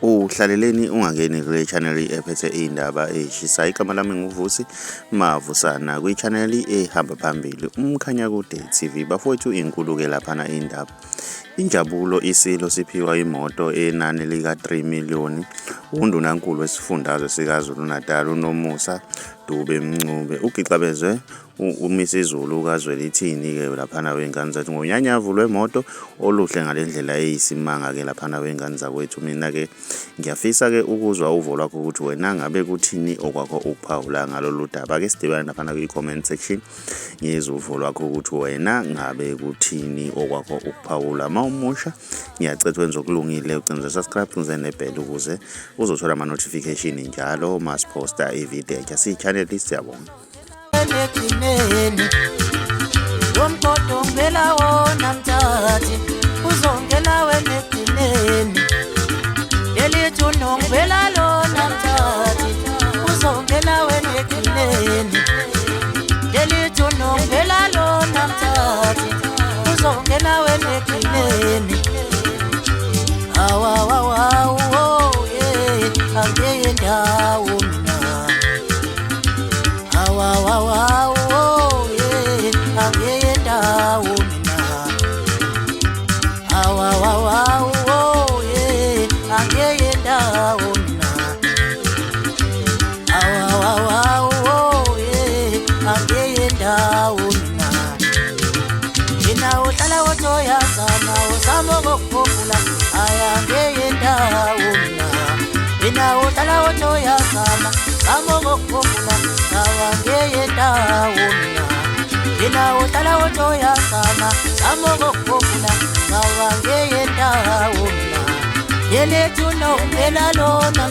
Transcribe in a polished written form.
Uhlaleleni ungangeni kule channel ephethe indaba ezishisayo. Igama lami nguVusi Mavusana kwi-channel ehamba phambili uMkhanyakude TV. Bafowethu inkulu-ke laphana indaba. Injabulo isilo siphiwa imoto enani lika 3 million. UNdunankulu wesifundazwe sikaZulu-Natal uNomusa Dube Mncube ugixabezwe uMisizulu kaZwelithini-ke laphana wengane zethu ngonyanyavu lwemoto oluhle ngalendlela eyisimanga-ke laphana wengane zakwethu. Mina-ke ngiyafisa-ke ukuzwa uvo lwakho ukuthi wena ngabe kuthini okwakho ukuphawula ngalolu daba. Ake sidibane laphana kwi-comment section ngizwe uvo lwakho ukuthi wena ngabe kuthini okwakho ukuphawula. Mawumusha ngiyacela wenze okulungile ucinze subscribe ucinze nebell ukuze uzothola ama-notification njalo masiposta ivideo entsha. Siyi-channel siyabonga. Womkodo ngela wona mthathi uzongela wena egcineni yelithu nongela lona mthathi uzongela wena egcineni yelithu nongela lona mthathi uzongela wena egcineni awa yeah angeye ndawo mina awa angeye ndawo mina awa yeah angeye ndawo mina awa yeah angeye ndawo mina mina uhlala wotoya sana usamo kokupula ayangeye ndawo mina mina uhlala wotoya sana usamo kokupula awangeye ndawo mina mina uhlala wotoya sana usamo kokupula awangeye ndawo mina yelethu nongela lona